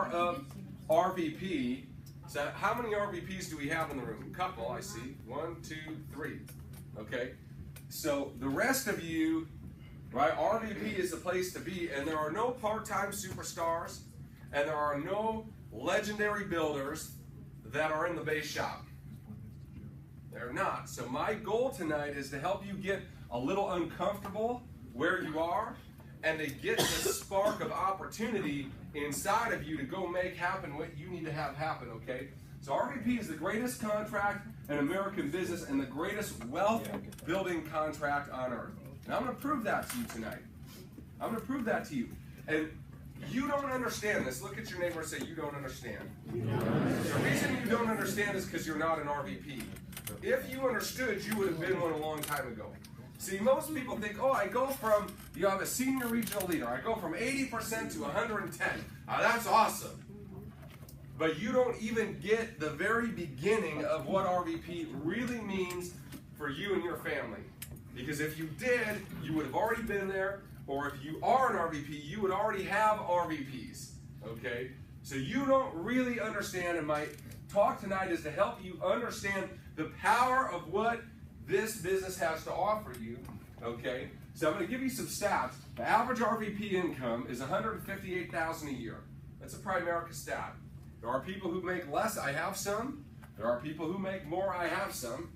power of RVP. So how many RVPs do we have in the room? A couple, I see. 1, 2, 3. Okay. So the rest of you, right, RVP is the place to be, and there are no part-time superstars, and there are no legendary builders that are in the base shop. They're not. So my goal tonight is to help you get a little uncomfortable where you are and to get the spark of opportunity inside of you to go make happen what you need to have happen, okay? So RVP is the greatest contract in American business and the greatest wealth building contract on earth. And I'm going to prove that to you tonight. I'm going to prove that to you. And you don't understand this. Look at your neighbor and say, you don't understand. The reason you don't understand is because you're not an RVP. If you understood, you would have been one a long time ago. See, most people think, oh, I go from, I'm a senior regional leader. I go from 80% to 110. That's awesome. But you don't even get the very beginning of what RVP really means for you and your family. Because if you did, you would have already been there. Or if you are an RVP, you would already have RVPs. Okay? So you don't really understand, and my talk tonight is to help you understand the power of what this business has to offer you, okay? So I'm going to give you some stats. The average RVP income is $158,000 a year. That's a Primerica stat. There are people who make less. I have some. There are people who make more. I have some.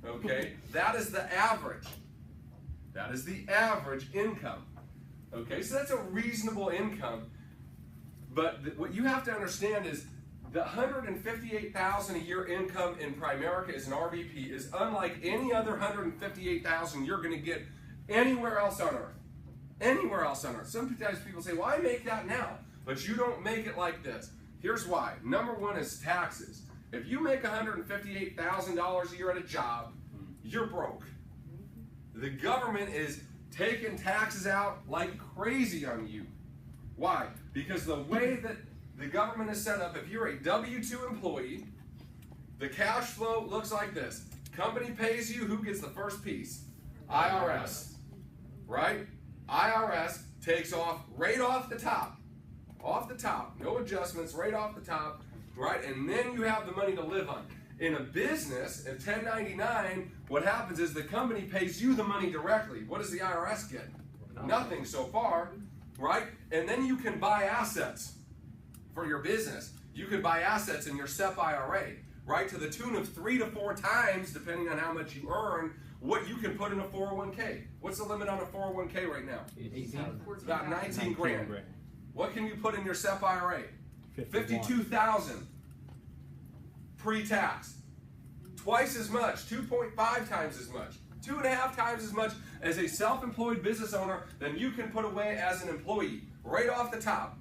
Okay? That is the average. That is the average income. Okay? So that's a reasonable income. But what you have to understand is the $158,000 a year income in Primerica as an RVP is unlike any other $158,000 you're going to get anywhere else on earth. Anywhere else on earth. Sometimes people say, well, I make that now. But you don't make it like this. Here's why. Number one is taxes. If you make $158,000 a year at a job, you're broke. The government is taking taxes out like crazy on you. Why? Because the way that the government is set up, if you're a W-2 employee, the cash flow looks like this. Company pays you, who gets the first piece? IRS, right? IRS takes off right off the top, no adjustments, right off the top, right? And then you have the money to live on. In a business, at 1099, what happens is the company pays you the money directly. What does the IRS get? Nothing so far, right? And then you can buy assets for your business. You could buy assets in your SEP IRA, right, to the tune of 3 to 4 times, depending on how much you earn, what you can put in a 401k. What's the limit on a 401k right now? 18. It's about 19 grand. What can you put in your SEP IRA? 52,000 pre-tax. Twice as much, 2.5 times as much, 2.5 times as much as a self-employed business owner than you can put away as an employee, right off the top.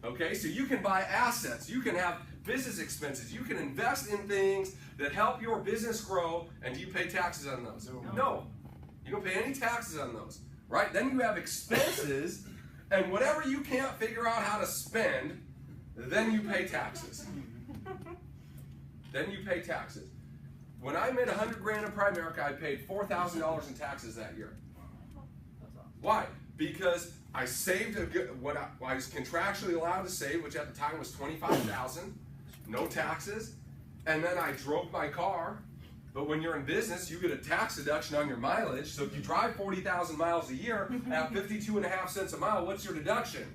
Okay, so you can buy assets, you can have business expenses, you can invest in things that help your business grow, and do you pay taxes on those? No. You don't pay any taxes on those, right? Then you have expenses, and whatever you can't figure out how to spend, then you pay taxes. Then you pay taxes. When I made 100 grand in Primerica, I paid $4,000 in taxes that year. Why? Because I saved what I was contractually allowed to save, which at the time was $25,000, no taxes, and then I drove my car. But when you're in business, you get a tax deduction on your mileage. So if you drive 40,000 miles a year at 52.5 cents a mile, what's your deduction?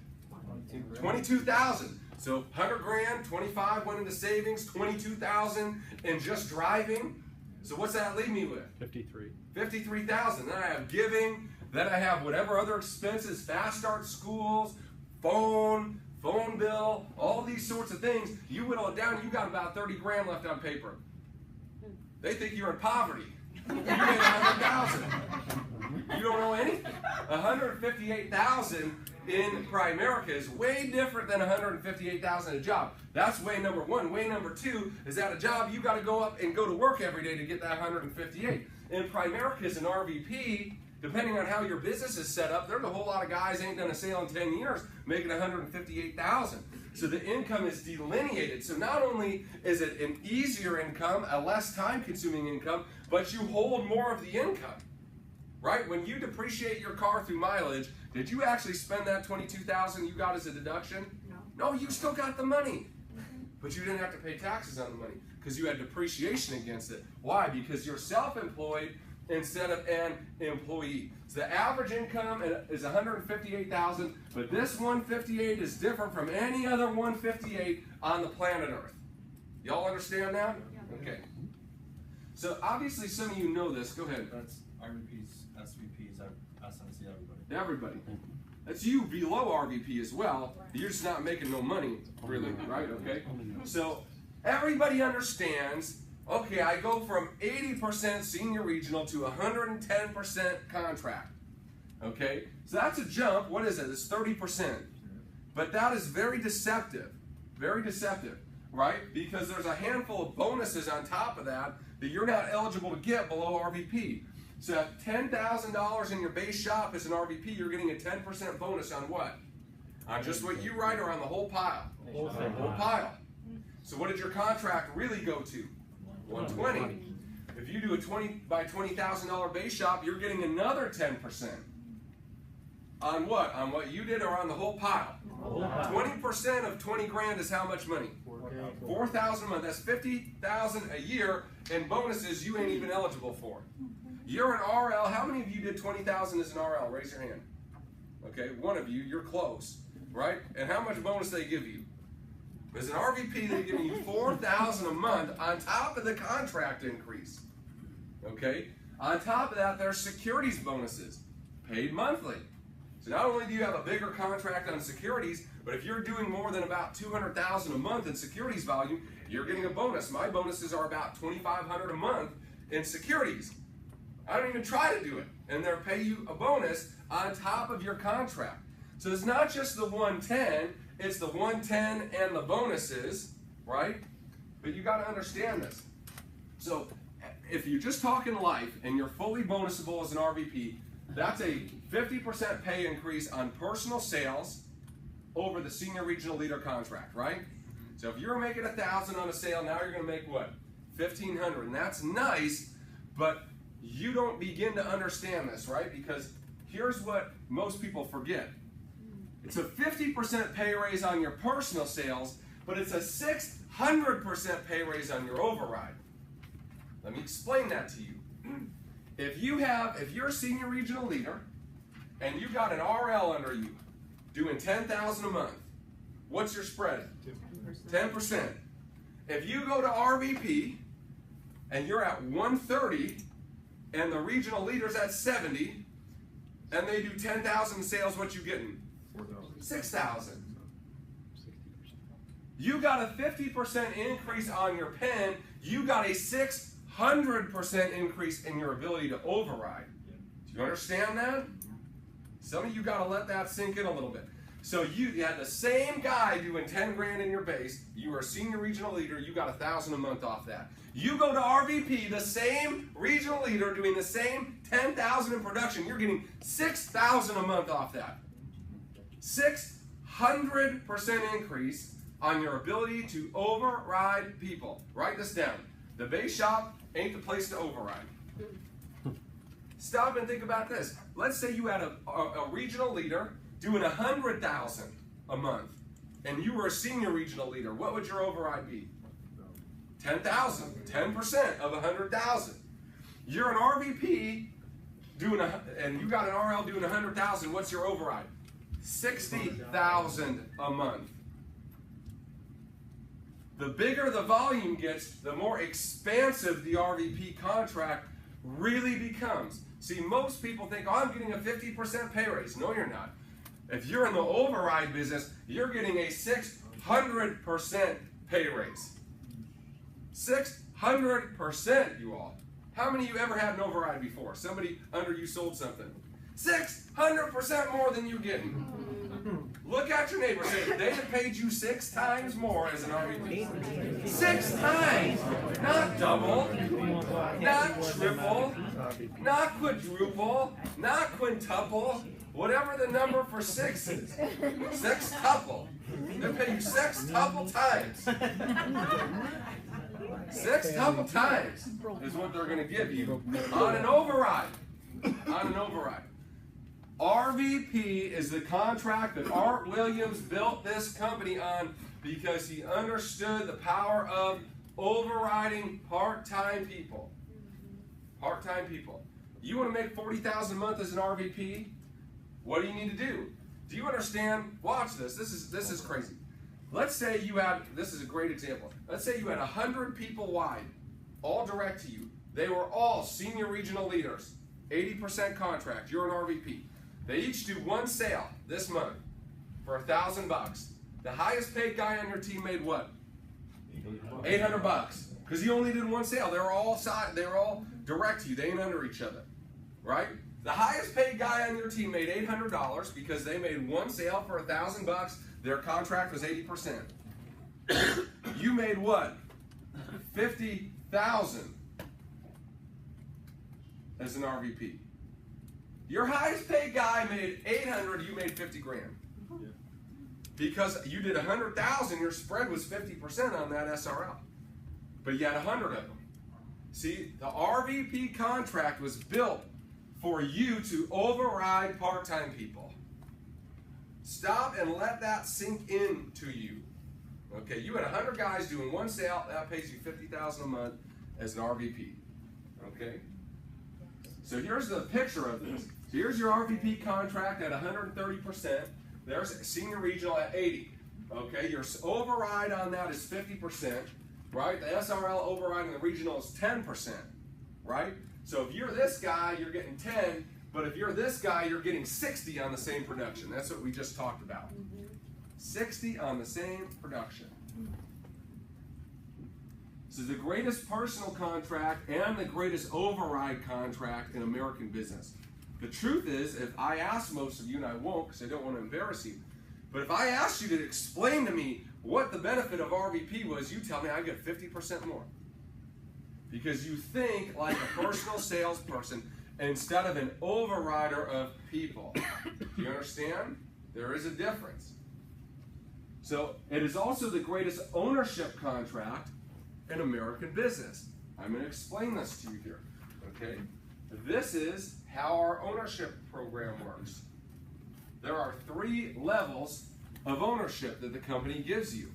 22,000. So 100 grand, 25 went into savings, 22,000 in just driving. So what's that leave me with? 53,000. Then I have giving. Then I have whatever other expenses, fast start schools, phone bill, all these sorts of things. You whittle it down, you got about 30 grand left on paper. They think you're in poverty. You made 100,000. You don't know anything. 158,000 in Primerica is way different than 158,000 a job. That's way number one. Way number two is at a job you got to go up and go to work every day to get that 158. In Primerica as an RVP, depending on how your business is set up, there's a whole lot of guys ain't done a sale in 10 years making 158,000. So the income is delineated. So not only is it an easier income, a less time-consuming income, but you hold more of the income. Right? When you depreciate your car through mileage, did you actually spend that $22,000 you got as a deduction? No, you still got the money. But you didn't have to pay taxes on the money because you had depreciation against it. Why? Because you're self-employed instead of an employee. So the average income is $158,000, but this 158 is different from any other 158 on the planet Earth. Y'all understand now? Yeah. Okay. So obviously some of you know this. Go ahead. That's RVPs, SVPs, SNC, everybody. Everybody. That's you below RVP as well. You're just not making no money, really, right? Okay. So everybody understands. Okay, I go from 80% senior regional to 110% contract. Okay, so that's a jump. What is it? It's 30%. But that is very deceptive. Very deceptive, right? Because there's a handful of bonuses on top of that that you're not eligible to get below RVP. So at $10,000 in your base shop as an RVP, you're getting a 10% bonus on what? On just what you write or on the whole pile? Whole pile. So what did your contract really go to? 120. If you do a $20,000 by $20,000 base shop, you're getting another 10%. On what? On what you did or on the whole pile? 20% of 20 grand is how much money? 4,000 a month. That's 50,000 a year in bonuses you ain't even eligible for. You're an RL. How many of you did 20,000 as an RL? Raise your hand. Okay, one of you. You're close, right? And how much bonus they give you? As an RVP, they're giving you 4,000 a month on top of the contract increase. Okay? On top of that, there's securities bonuses, paid monthly. So not only do you have a bigger contract on securities, but if you're doing more than about 200,000 a month in securities volume, you're getting a bonus. My bonuses are about 2,500 a month in securities. I don't even try to do it, and they'll pay you a bonus on top of your contract. So it's not just the 110, it's the 110 and the bonuses, right? But you got to understand this. So if you're just talking life and you're fully bonusable as an RVP, that's a 50% pay increase on personal sales over the senior regional leader contract, right? So if you're making 1,000 on a sale, now you're going to make what? 1,500, and that's nice, but you don't begin to understand this, right? Because here's what most people forget. It's a 50% pay raise on your personal sales, but it's a 600% pay raise on your override. Let me explain that to you. If you're a senior regional leader and you got an RL under you doing 10,000 a month, what's your spread? 10%. If you go to RVP and you're at 130 and the regional leader's at 70 and they do 10,000 sales, what you getting? 6,000. You got a 50% increase on your pen. You got a 600% increase in your ability to override. Do you understand that? Some of you got to let that sink in a little bit. So you had the same guy doing 10 grand in your base. You were a senior regional leader. You got 1,000 a month off that. You go to RVP, the same regional leader doing the same 10,000 in production. You're getting 6,000 a month off that. 600% increase on your ability to override people. Write this down. The base shop ain't the place to override. Stop and think about this. Let's say you had a regional leader doing 100,000 a month, and you were a senior regional leader. What would your override be? 10,000. 10% of 100,000. You're an RVP and you got an RL doing 100,000. What's your override? 60,000 a month. The bigger the volume gets, the more expansive the RVP contract really becomes. See, most people think, oh, I'm getting a 50% pay raise. No, you're not. If you're in the override business, you're getting a 600% pay raise. 600%, you all. How many of you ever had an override before? Somebody under you sold something. 600% more than you getting. Look at your neighbor. Say, they have paid you 6 times more as an RVP. 6 times. Not double. Not triple. Not quadruple. Not quintuple. Whatever the number for 6 is. Sextuple. They pay you sextuple times. Sextuple times is what they're going to give you on an override. On an override. RVP is the contract that Art Williams built this company on because he understood the power of overriding part-time people. Part-time people. You want to make $40,000 a month as an RVP? What do you need to do? Do you understand? Watch this. This is crazy. Let's say you had, this is a great example. Let's say you had 100 people wide, all direct to you. They were all senior regional leaders. 80% contract. You're an RVP. They each do one sale this month for $1,000. The highest paid guy on your team made what? $800. Because he only did one sale. They were all direct to you. They ain't under each other, right? The highest paid guy on your team made $800 because they made one sale for $1,000. Their contract was 80%. You made what? 50,000 as an RVP. Your highest paid guy made 800. You made 50 grand. Because you did 100,000, your spread was 50% on that SRL. But you had 100 of them. See, the RVP contract was built for you to override part-time people. Stop and let that sink into you. Okay, you had 100 guys doing one sale, that pays you $50,000 a month as an RVP. Okay? So here's the picture of this. So here's your RVP contract at 130%. There's senior regional at 80. Okay, your override on that is 50%, right? The SRL override in the regional is 10%, right? So if you're this guy, you're getting 10, but if you're this guy, you're getting 60 on the same production. That's what we just talked about. 60 on the same production. This is the greatest personal contract and the greatest override contract in American business. The truth is, if I ask most of you, and I won't because I don't want to embarrass you, but if I asked you to explain to me what the benefit of RVP was, you tell me I get 50% more. Because you think like a personal salesperson instead of an overrider of people. Do you understand? There is a difference. So it is also the greatest ownership contract in American business. I'm going to explain this to you here. Okay? This is how our ownership program works. There are 3 levels of ownership that the company gives you.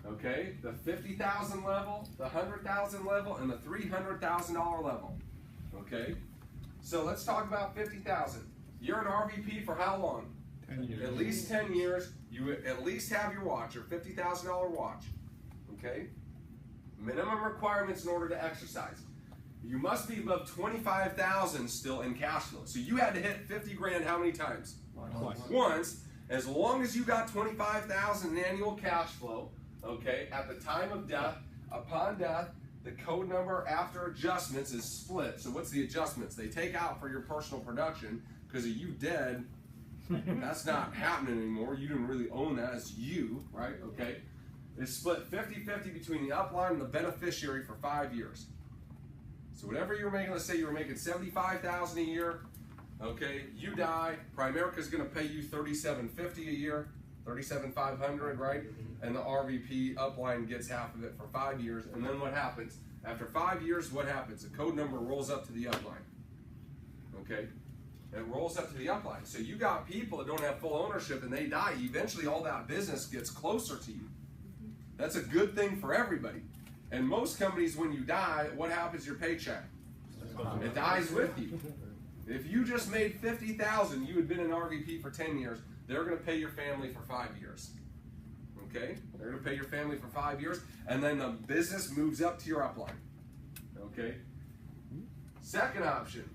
Okay? The $50,000 level, the $100,000 level, and the $300,000 level. Okay? So let's talk about $50,000. You're an RVP for how long? 10 years. At least 10 years. You at least have your watch, your $50,000 watch. Okay? Minimum requirements in order to exercise. You must be above 25,000 still in cash flow. So you had to hit 50 grand how many times? Once. As long as you got 25,000 in annual cash flow, okay, at the time of death, upon death, the code number after adjustments is split. So what's the adjustments? They take out for your personal production because of you dead. That's not happening anymore. You didn't really own that. It's you, right? Okay. It's split 50-50 between the upline and the beneficiary for 5 years. So whatever you're making, let's say you were making $75,000 a year, okay, you die, Primerica is going to pay you $37.50 a year, $37,500, right? And the RVP upline gets half of it for 5 years, and then what happens? After 5 years, what happens? The code number rolls up to the upline, okay? It rolls up to the upline. So you got people that don't have full ownership and they die. Eventually all that business gets closer to you. That's a good thing for everybody. And most companies, when you die, what happens to your paycheck? It dies with you. If you just made $50,000, you had been an RVP for 10 years, they're going to pay your family for 5 years. Okay? They're going to pay your family for 5 years, and then the business moves up to your upline. Okay? Second option,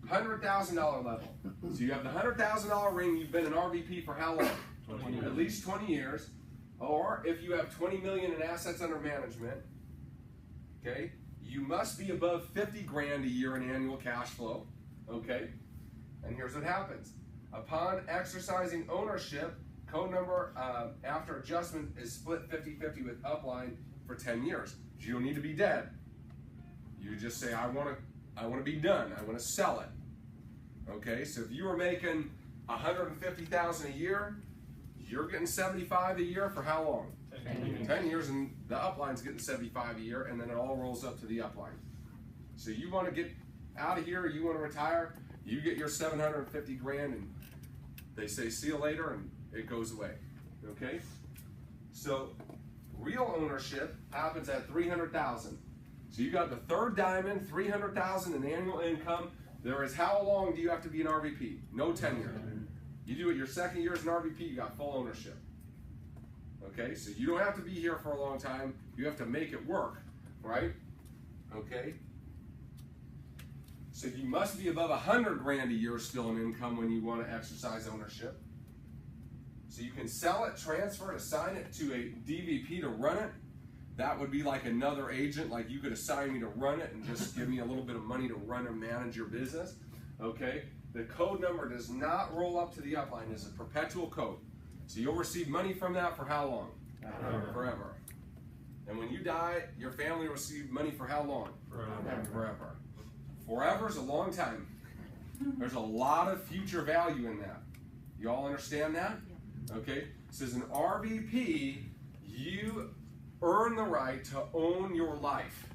$100,000 level. So you have the $100,000 ring, you've been an RVP for how long? 20 years. At least 20 years. Or if you have 20 million in assets under management, okay, you must be above 50 grand a year in annual cash flow, okay? And here's what happens. Upon exercising ownership, code number after adjustment is split 50-50 with upline for 10 years. You don't need to be dead. You just say, I want to be done. I want to sell it. Okay, so if you were making $150,000 a year, you're getting 75 a year for how long? 10 years. 10 years, and the upline's getting 75 a year, and then it all rolls up to the upline. So you want to get out of here, or you want to retire, You get your 750 grand and they say, see you later, and it goes away, okay? So real ownership happens at 300,000. So you got the third diamond, 300,000 in annual income. There is, how long do you have to be an RVP? No tenure. You do it your second year as an RVP, you got full ownership. Okay, so you don't have to be here for a long time. You have to make it work, right? Okay. So you must be above 100 grand a year still in income when you want to exercise ownership. So you can sell it, transfer it, assign it to a DVP to run it. That would be like another agent, like you could assign me to run it and just give me a little bit of money to run and manage your business. Okay, the code number does not roll up to the upline. It's a perpetual code. So you'll receive money from that for how long? Forever. And when you die, your family will receive money for how long? Forever. Forever is a long time. There's a lot of future value in that. You all understand that? Okay, so as an RVP, you earn the right to own your life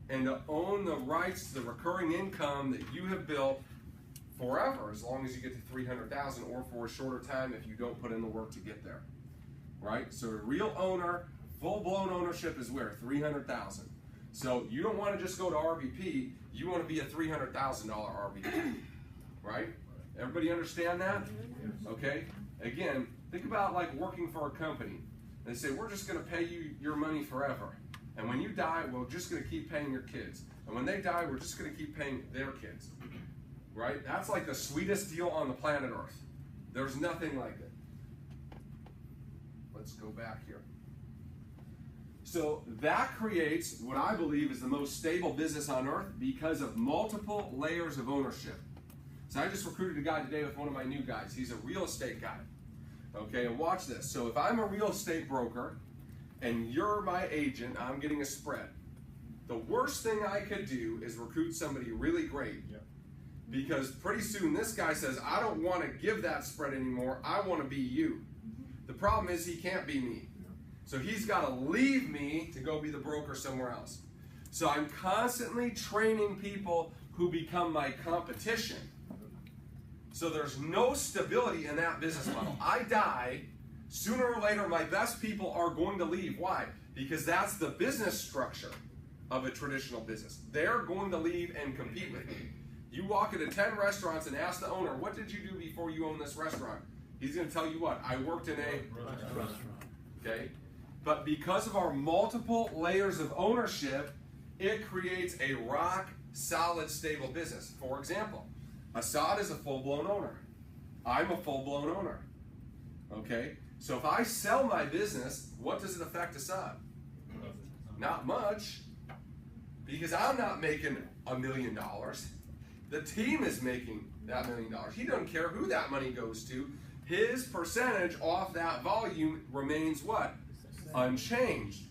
and to own the rights to the recurring income that you have built forever, as long as you get to 300,000, or for a shorter time if you don't put in the work to get there, right? So a real owner, full-blown ownership is where? 300,000. So you don't want to just go to RVP, you want to be a $300,000 RVP, right? Everybody understand that? Okay, again, think about like working for a company. They say, we're just going to pay you your money forever. And when you die, we're just going to keep paying your kids. And when they die, we're just going to keep paying their kids. Right? That's like the sweetest deal on the planet Earth. There's nothing like it. Let's go back here. So that creates what I believe is the most stable business on earth because of multiple layers of ownership. So I just recruited a guy today with one of my new guys. He's a real estate guy. Okay, and watch this. So if I'm a real estate broker and you're my agent, I'm getting a spread. The worst thing I could do is recruit somebody really great. Because pretty soon this guy says, I don't want to give that spread anymore. I want to be you. The problem is he can't be me. So he's got to leave me to go be the broker somewhere else. So I'm constantly training people who become my competition. So there's no stability in that business model. I die, sooner or later my best people are going to leave. Why? Because that's the business structure of a traditional business. They're going to leave and compete with me. You walk into 10 restaurants and ask the owner, what did you do before you owned this restaurant? He's going to tell you what? I worked in a restaurant. Okay? But because of our multiple layers of ownership, it creates a rock solid, stable business. For example, Assad is a full-blown owner. I'm a full-blown owner. Okay? So if I sell my business, what does it affect Assad? Not much. Because I'm not making $1 million. The team is making that $1 million. He doesn't care who that money goes to. His percentage off that volume remains what? Unchanged.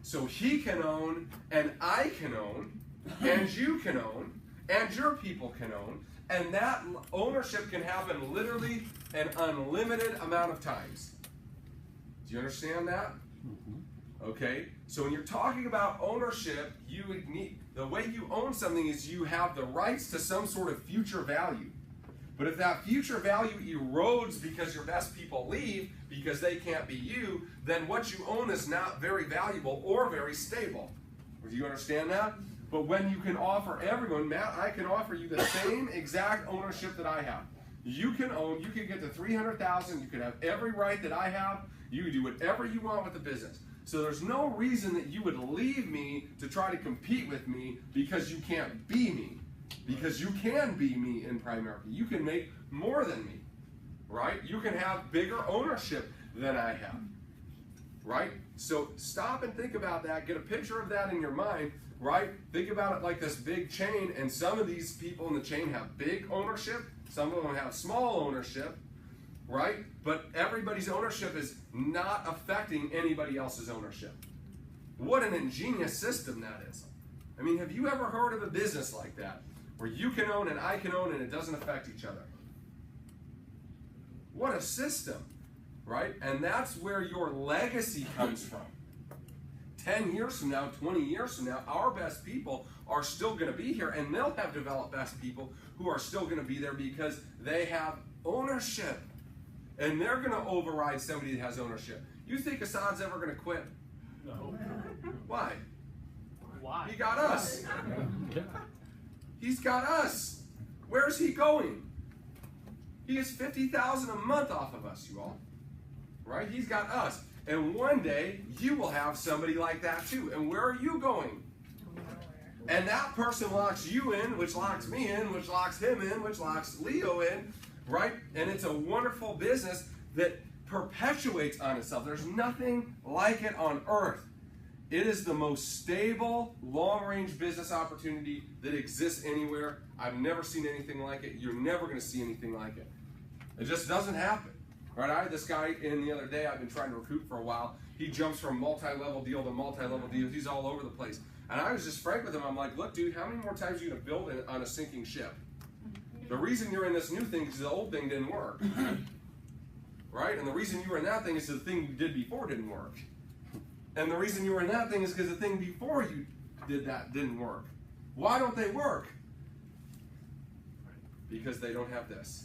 So he can own, and I can own, and you can own, and your people can own, and that ownership can happen literally an unlimited amount of times. Do you understand that? Okay, so when you're talking about ownership, you would need, the way you own something is you have the rights to some sort of future value. But if that future value erodes because your best people leave, because they can't be you, then what you own is not very valuable or very stable. Do you understand that? But when you can offer everyone, Matt, I can offer you the same exact ownership that I have. You can own, you can get to 300,000, you can have every right that I have, you can do whatever you want with the business. So there's no reason that you would leave me to try to compete with me because you can't be me. Because you can be me in Primerica. You can make more than me, right? You can have bigger ownership than I have, right? So stop and think about that. Get a picture of that in your mind, right? Think about it like this big chain, and some of these people in the chain have big ownership. Some of them have small ownership, right? But everybody's ownership is not affecting anybody else's ownership. What an ingenious system that is. I mean, have you ever heard of a business like that, where you can own and I can own and it doesn't affect each other? What a system, right? And that's where your legacy comes from. 10 years from now, 20 years from now, our best people are still going to be here, and they'll have developed best people who are still going to be there because they have ownership. And they're going to override somebody that has ownership. You think Assad's ever going to quit? No. Why? Why? He got us. He's got us. Where's he going? He gets $50,000 a month off of us, you all. Right? He's got us. And one day, you will have somebody like that too. And where are you going? And that person locks you in, which locks me in, which locks him in, which locks Leo in, right? And it's a wonderful business that perpetuates on itself. There's nothing like it on earth. It is the most stable, long-range business opportunity that exists anywhere. I've never seen anything like it. You're never going to see anything like it. It just doesn't happen. Right? I had this guy in the other day I've been trying to recruit for a while. He jumps from multi-level deal to multi-level deal. He's all over the place. And I was just frank with him. I'm like, look, dude, how many more times are you going to build on a sinking ship? The reason you're in this new thing is the old thing didn't work. Right? And the reason you were in that thing is the thing you did before didn't work. And the reason you were in that thing is because the thing before you did that didn't work. Why don't they work? Because they don't have this.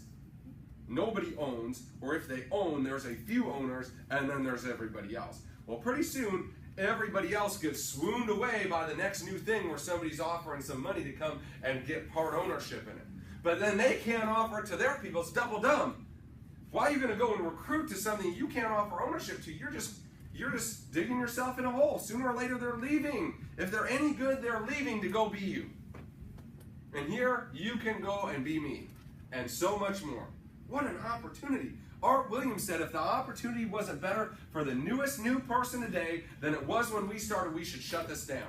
Nobody owns, or if they own, there's a few owners, and then there's everybody else. Well, pretty soon, everybody else gets swooned away by the next new thing where somebody's offering some money to come and get part ownership in it. But then they can't offer it to their people. It's double dumb. Why are you going to go and recruit to something you can't offer ownership to? You're just digging yourself in a hole. Sooner or later, they're leaving. If they're any good, they're leaving to go be you. And here, you can go and be me. And so much more. What an opportunity. Art Williams said if the opportunity wasn't better for the newest new person today than it was when we started, we should shut this down.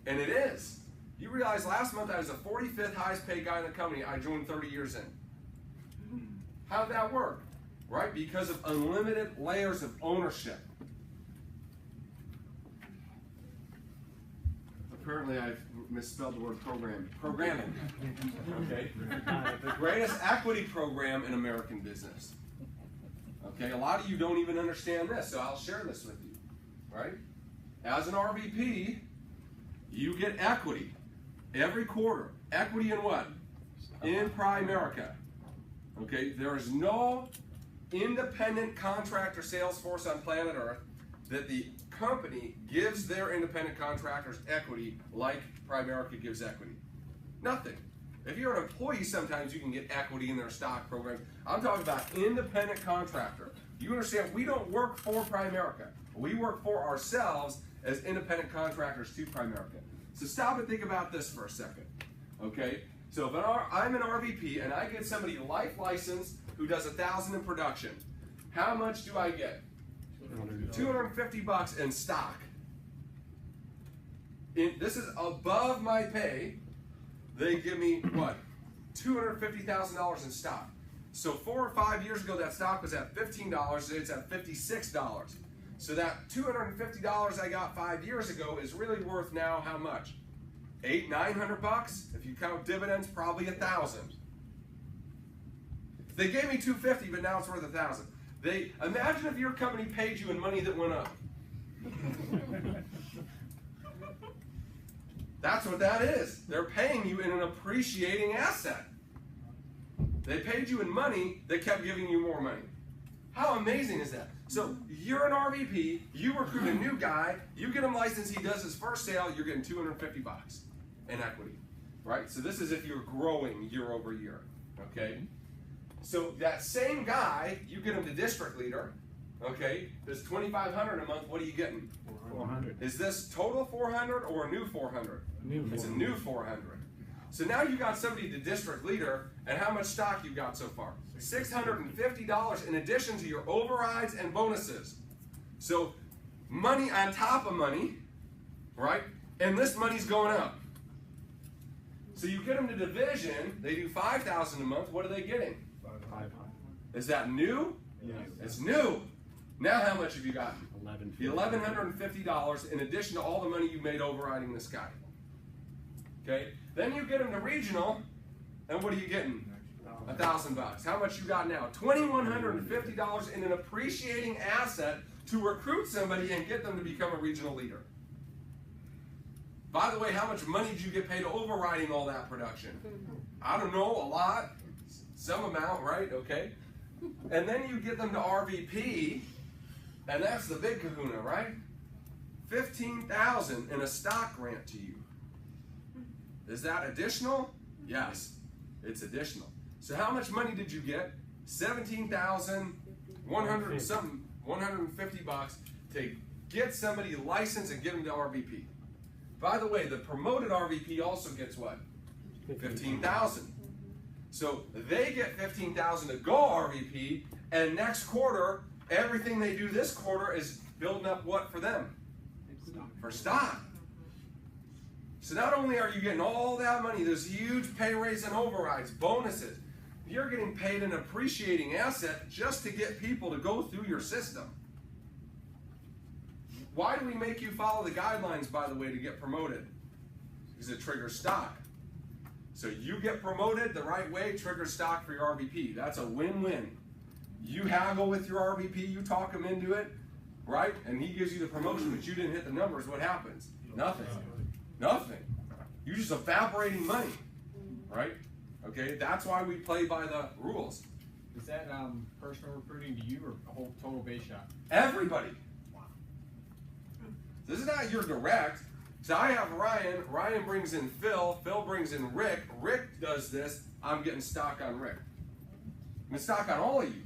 And it is. You realize last month I was the 45th highest paid guy in the company. I joined 30 years in. How'd that work? Right? Because of unlimited layers of ownership. Apparently I've misspelled the word programming. Okay? The greatest equity program in American business. Okay? A lot of you don't even understand this, so I'll share this with you. Right? As an RVP, you get equity every quarter. Equity in what? In Primerica. Okay? There is no independent contractor sales force on planet Earth that the company gives their independent contractors equity like Primerica gives equity. Nothing. If you're an employee, sometimes you can get equity in their stock programs. I'm talking about independent contractor. You understand, we don't work for Primerica. We work for ourselves as independent contractors to Primerica. So stop and think about this for a second. Okay? So if I'm an RVP and I get somebody life licensed who does 1,000 in production, how much do I get? $250 in stock. This is above my pay. They give me what? $250,000 in stock. So 4 or 5 years ago, that stock was at $15. Today it's at $56. So that $250 I got 5 years ago is really worth now how much? $800-900. If you count dividends, probably 1,000. They gave me $250, but now it's worth 1,000. Imagine if your company paid you in money that went up. That's what that is. They're paying you in an appreciating asset. They paid you in money that kept giving you more money. How amazing is that? So you're an RVP, you recruit a new guy, you get him licensed, he does his first sale, you're getting $250 in equity. Right? So this is if you're growing year over year. Okay? So that same guy, you get him to district leader, okay, this $2,500 a month, what are you getting? 400. Is this total 400 or a new 400? It's a new 400. So now you got somebody to district leader, and how much stock you got so far? $650 in addition to your overrides and bonuses. So money on top of money, right? And this money's going up. So you get them to division, they do $5,000 a month, what are they getting? 500. Is that new? Yes. It's new. Now how much have you gotten? $1,150. $1,150 in addition to all the money you made overriding this guy. Okay? Then you get them to regional, and what are you getting? $1,000. How much you got now? $2,150 in an appreciating asset to recruit somebody and get them to become a regional leader. By the way, how much money did you get paid overriding all that production? I don't know, a lot, some amount, right? Okay. And then you get them to RVP, and that's the big kahuna, right? $15,000 in a stock grant to you. Is that additional? Yes, it's additional. So how much money did you get? $17,100 and something, 150 bucks to get somebody licensed and get them to RVP. By the way, the promoted RVP also gets what? 15,000. So they get 15,000 to go RVP, and next quarter, everything they do this quarter is building up what for them? For stock. So not only are you getting all that money, there's huge pay raise and overrides, bonuses. You're getting paid an appreciating asset just to get people to go through your system. Why do we make you follow the guidelines, by the way, to get promoted? Because it triggers stock. So you get promoted the right way, triggers stock for your RVP. That's a win-win. You haggle with your RVP, you talk him into it, right? And he gives you the promotion, but you didn't hit the numbers. What happens? Nothing. Nothing. You're just evaporating money, right? Okay, that's why we play by the rules. Is that personal recruiting to you or a whole total base shop? Everybody. This is not your direct. So I have Ryan. Ryan brings in Phil. Phil brings in Rick. Rick does this. I'm getting stock on Rick. I'm getting stock on all of you.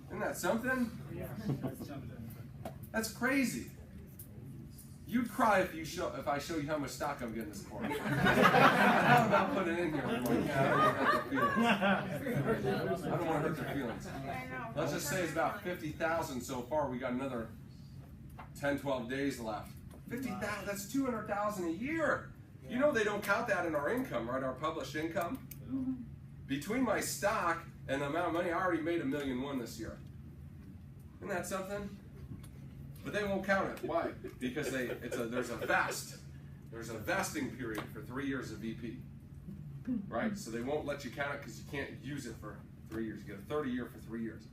Isn't that something? That's crazy. You'd cry if I show you how much stock I'm getting this quarter. I thought about putting it in here. I'm like, yeah, I don't want to hurt their feelings. Let's just say it's about 50,000 so far. We got another 10, 12 days left. 50,000, that's 200,000 a year. You know they don't count that in our income, right? Our published income. Between my stock and the amount of money, I already made $1.1 million this year. Isn't that something? But they won't count it. Why? Because there's a vest. There's a vesting period for 3 years of VP. Right? So they won't let you count it because you can't use it for 3 years. You get a 30-year for 3 years.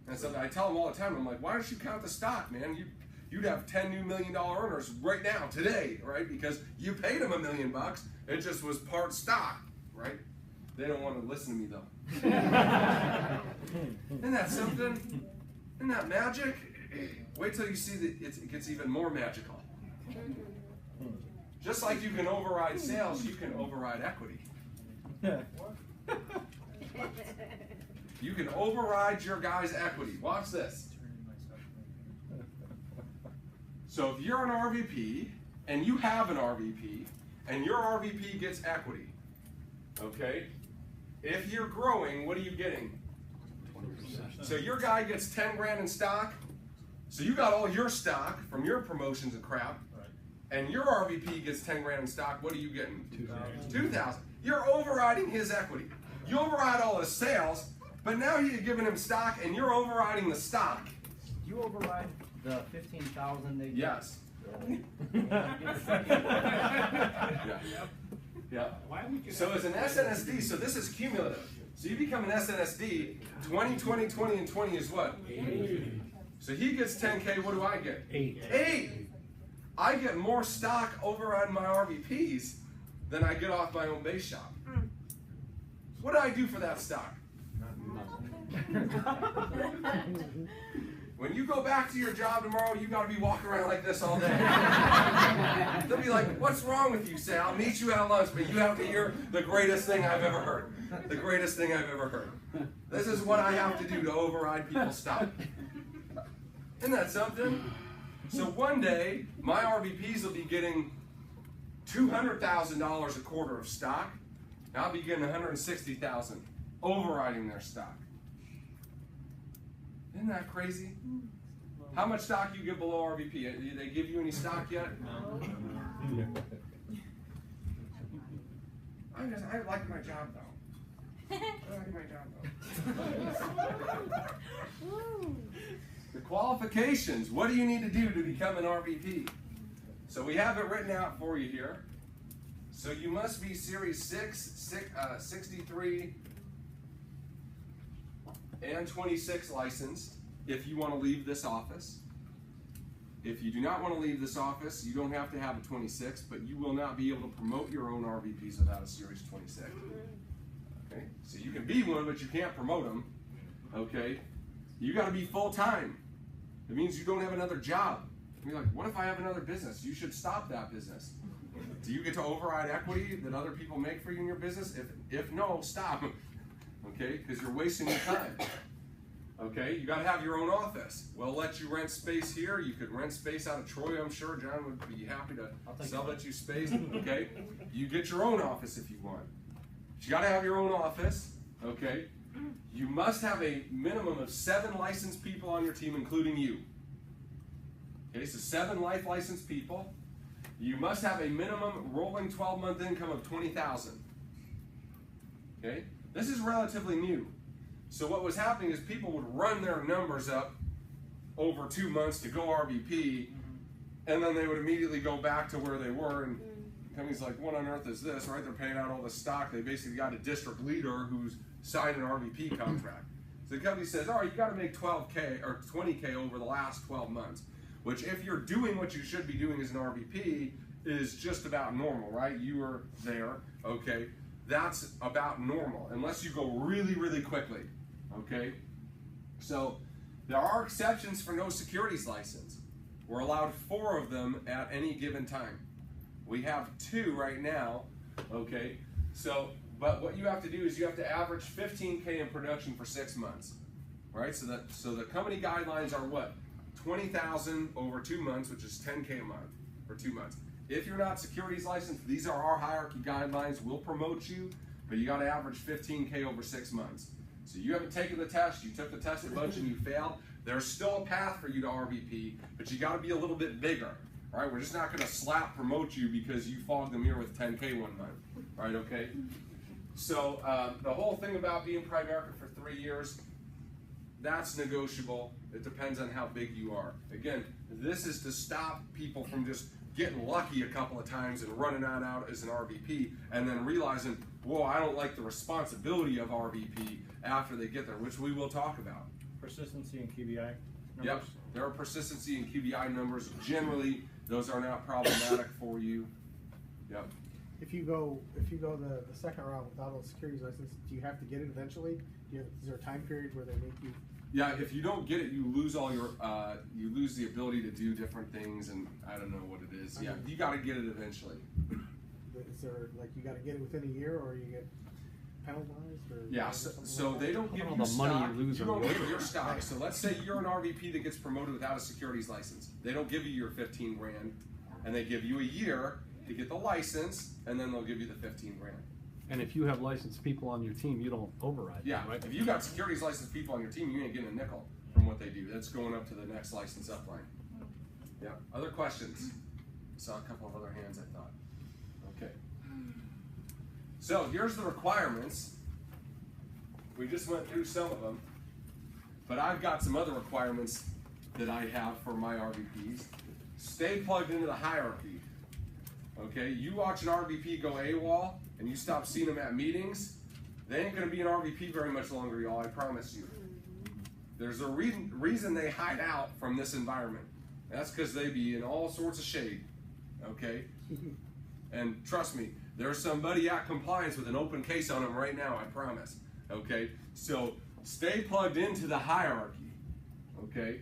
And so I tell them all the time, I'm like, why don't you count the stock, man? You'd have 10 new $1 million earners right now, today, right? Because you paid them $1 million. It just was part stock, right? They don't want to listen to me though. Isn't that something? Isn't that magic? Wait till you see that it gets even more magical. Just like you can override sales, you can override equity. You can override your guy's equity. Watch this. So if you're an RVP and you have an RVP and your RVP gets equity, okay? If you're growing, what are you getting? 20%. So your guy gets 10 grand in stock. So you got all your stock from your promotions and crap, and your RVP gets 10 grand in stock. What are you getting? 2,000. You're overriding his equity. You override all his sales, but now you're giving him stock, and you're overriding the stock. You override the 15,000 they get. Yes. Yeah. So as an SNSD, so this is cumulative. So you become an SNSD. 20, 20, 20, and 20 is what? 8. So he gets 10K, what do I get? 8. 8! I get more stock overriding my RVPs than I get off my own base shop. What do I do for that stock? When you go back to your job tomorrow, you got to be walking around like this all day. They'll be like, what's wrong with you, Sal? I'll meet you at lunch, but you have to hear the greatest thing I've ever heard. The greatest thing I've ever heard. This is what I have to do to override people's stock. Isn't that something? So one day, my RVPs will be getting $200,000 a quarter of stock. And I'll be getting $160,000 overriding their stock. Isn't that crazy? How much stock do you get below RVP? Did they give you any stock yet? No. I like my job though. I like my job though. The qualifications. What do you need to do to become an RVP? So we have it written out for you here. So you must be Series 63 and 26 licensed. if you want to leave this office. If you do not want to leave this office, you don't have to have a 26, but you will not be able to promote your own RVPs without a Series 26. Okay, so you can be one, but you can't promote them. Okay, you got to be full-time. It means you don't have another job. You're like, what if I have another business? You should stop that business. Do you get to override equity that other people make for you in your business? If no, stop. Okay, because you're wasting your time. Okay, you got to have your own office. We'll let you rent space here. You could rent space out of Troy, I'm sure. John would be happy to sell you space. Okay, you get your own office if you want. But you got to have your own office. Okay, you must have a minimum of 7 licensed people on your team, including you. Okay, so 7 life licensed people. You must have a minimum rolling 12-month income of $20,000. Okay, this is relatively new. So what was happening is people would run their numbers up over 2 months to go RVP, and then they would immediately go back to where they were. And companies like, what on earth is this, right? They're paying out all the stock. They basically got a district leader who's signed an RVP contract. So the company says, all right, you got to make 12K or 20K over the last 12 months, which if you're doing what you should be doing as an RVP is just about normal, right? You were there, okay? That's about normal, unless you go really, really quickly, okay? So there are exceptions for no securities license. We're allowed 4 of them at any given time. We have 2 right now, okay? So, but what you have to do is you have to average 15K in production for 6 months, right? So the company guidelines are what? 20,000 over 2 months, which is 10K a month for 2 months. If you're not securities licensed, these are our hierarchy guidelines. We'll promote you, but you got to average 15K over 6 months. So you haven't taken the test, you took the test a bunch and you failed. There's still a path for you to RVP, but you got to be a little bit bigger, right? We're just not going to slap promote you because you fogged the mirror with 10K one month, right? Okay. So the whole thing about being Primerica for 3 years, that's negotiable. It depends on how big you are. Again, this is to stop people from just getting lucky a couple of times and running on out as an RVP and then realizing, whoa, I don't like the responsibility of RVP after they get there, which we will talk about. Persistency and QBI numbers? Yep, there are persistency and QBI numbers. Generally, those are not problematic for you. Yep. If you go the second round without a securities license, do you have to get it eventually? Is there a time period where they make you? Yeah, if you don't get it, you lose all your, you lose the ability to do different things, and I don't know what it is. Yeah, you got to get it eventually. Is there, like, you got to get it within a year, or you get penalized, or? Yeah, so like they don't give you the stock. money you lose don't on get your stock. So let's say you're an RVP that gets promoted without a securities license. They don't give you your 15 grand, and they give you a year to get the license, and then they'll give you the 15 grand. And if you have licensed people on your team, you don't override Yeah, them, right? if you got securities licensed people on your team, you ain't getting a nickel from what they do. That's going up to the next license upline. Yeah, other questions? Saw a couple of other hands, I thought. Okay. So here's the requirements. We just went through some of them, but I've got some other requirements that I have for my RVPs. Stay plugged into the hierarchy. Okay, you watch an RVP go AWOL and you stop seeing them at meetings, they ain't gonna be an RVP very much longer, y'all, I promise you. There's a reason they hide out from this environment. That's because they be in all sorts of shade, okay? And trust me, there's somebody at compliance with an open case on them right now, I promise, okay? So stay plugged into the hierarchy, okay?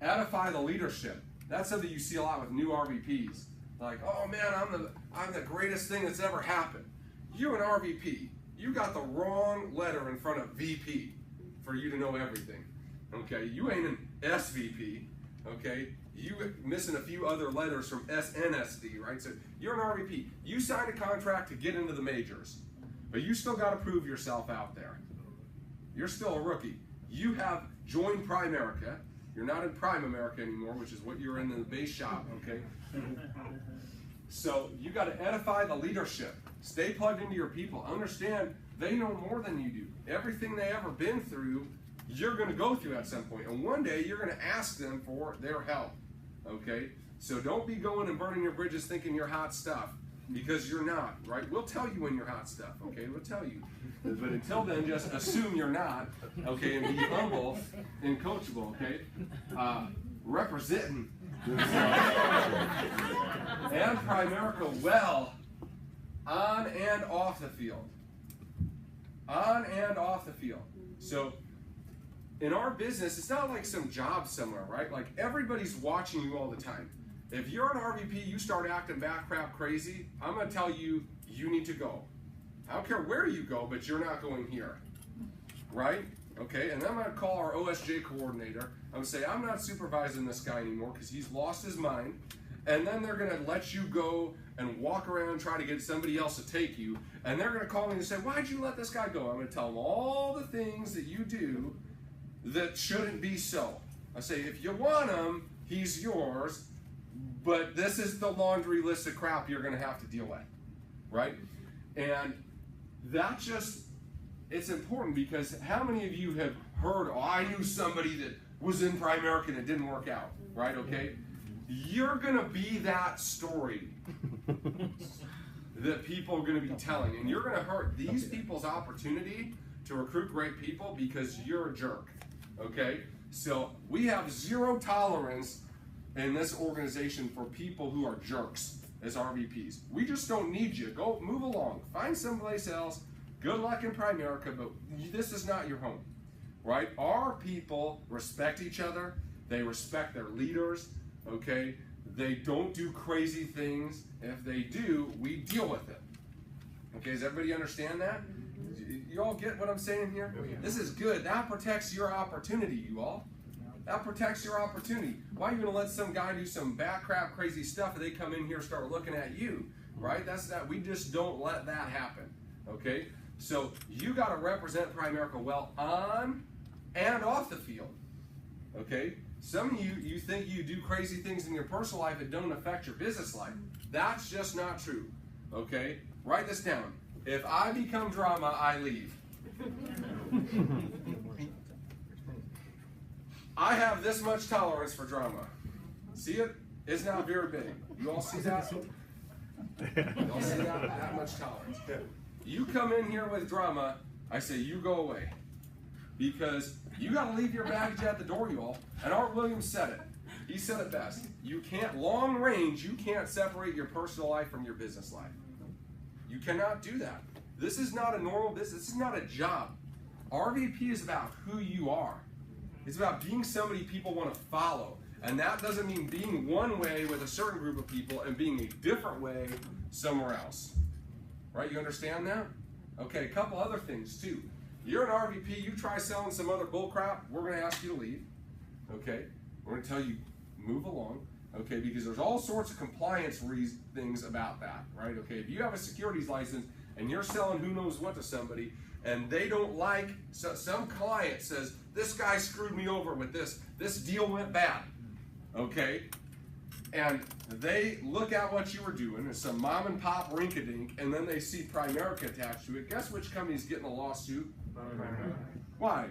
Edify the leadership. That's something you see a lot with new RVPs. Like, oh man, I'm the greatest thing that's ever happened. You're an RVP. You got the wrong letter in front of VP for you to know everything. Okay, you ain't an SVP. Okay, you missing a few other letters from SNSD, right? So you're an RVP. You signed a contract to get into the majors, but you still got to prove yourself out there. You're still a rookie. You have joined Primerica. You're not in Prime America anymore, which is what you're in the base shop, okay? So you got to edify the leadership. Stay plugged into your people. Understand they know more than you do. Everything they ever been through, you're going to go through at some point. And one day you're going to ask them for their help, okay? So don't be going and burning your bridges thinking you're hot stuff. because you're not, right? We'll tell you when you're hot stuff, okay? We'll tell you. But until then, just assume you're not, okay, and be humble and coachable, okay? Representing themselves and Primerica well on and off the field. On and off the field. So, in our business, it's not like some job somewhere, right? Like everybody's watching you all the time. If you're an RVP, you start acting back crap crazy, I'm going to tell you, you need to go. I don't care where you go, but you're not going here, right? Okay, and then I'm going to call our OSJ coordinator. I'm going to say, I'm not supervising this guy anymore because he's lost his mind. And then they're going to let you go and walk around and try to get somebody else to take you. And they're going to call me and say, why'd you let this guy go? I'm going to tell them all the things that you do that shouldn't be so. I say, if you want him, he's yours, but this is the laundry list of crap you're going to have to deal with, right? And that just, it's important because how many of you have heard, oh, I knew somebody that was in Primerica and it didn't work out, right? Okay? You're going to be that story that people are going to be telling, and you're going to hurt these people's opportunity to recruit great people because you're a jerk, okay? So we have zero tolerance in this organization for people who are jerks as RVPs. We just don't need you. Go move along. Find someplace else. Good luck in Primerica, but this is not your home, right? Our people respect each other. They respect their leaders, okay? They don't do crazy things. If they do, we deal with it. Okay, does everybody understand that? You all get what I'm saying here? This is good. That protects your opportunity, you all. That protects your opportunity. Why are you going to let some guy do some back crap crazy stuff and they come in here and start looking at you, right? That's not, we just don't let that happen, okay? So you got to represent Primerica well on and off the field, okay? Some of you think you do crazy things in your personal life that don't affect your business life. That's just not true, okay? Write this down. If I become drama, I leave. I have this much tolerance for drama. See it? It's not very big. You all see that? You all see that much tolerance. You come in here with drama, I say you go away. Because you got to leave your baggage at the door, you all. And Art Williams said it. He said it best. You can't, long range, you can't separate your personal life from your business life. You cannot do that. This is not a normal business. This is not a job. RVP is about who you are. It's about being somebody people want to follow. And that doesn't mean being one way with a certain group of people and being a different way somewhere else. Right? You understand that? Okay, a couple other things too. You're an RVP, you try selling some other bull crap, we're going to ask you to leave. Okay? We're going to tell you, move along. Okay, because there's all sorts of compliance things about that, right? Okay, if you have a securities license and you're selling who knows what to somebody and they don't like, so some client says, this guy screwed me over with this deal went bad, okay? And they look at what you were doing, it's some mom and pop rink-a-dink, and then they see Primerica attached to it. Guess which company's getting a lawsuit? Why?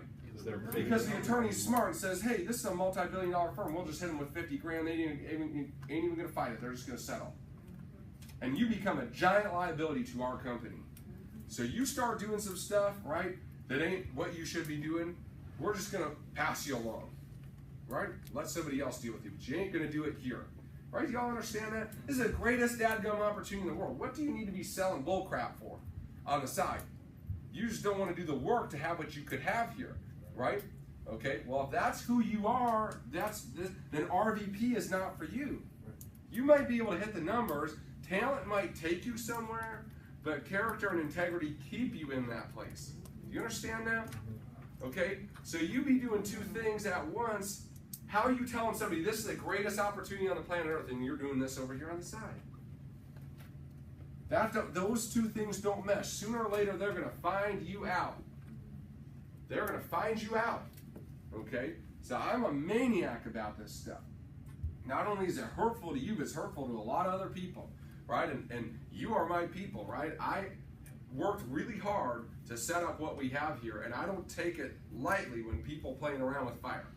Because the attorney's smart and says, hey, this is a multi-billion-dollar firm. We'll just hit them with 50 grand. They ain't even going to fight it. They're just going to settle. And you become a giant liability to our company. So you start doing some stuff, right, that ain't what you should be doing, we're just going to pass you along, right? Let somebody else deal with you. But you ain't going to do it here. Right? Y'all understand that? This is the greatest dadgum opportunity in the world. What do you need to be selling bull crap for on the side? You just don't want to do the work to have what you could have here. Right? Okay, well, if that's who you are, then RVP is not for you. You might be able to hit the numbers, talent might take you somewhere, but character and integrity keep you in that place. Do you understand that? Okay, so you be doing two things at once. How are you telling somebody this is the greatest opportunity on the planet Earth and you're doing this over here on the side? Those two things don't mesh. Sooner or later, they're going to find you out. They're going to find you out, okay? So I'm a maniac about this stuff. Not only is it hurtful to you, it's hurtful to a lot of other people, right? And you are my people, right? I worked really hard to set up what we have here, and I don't take it lightly when people playing around with fire,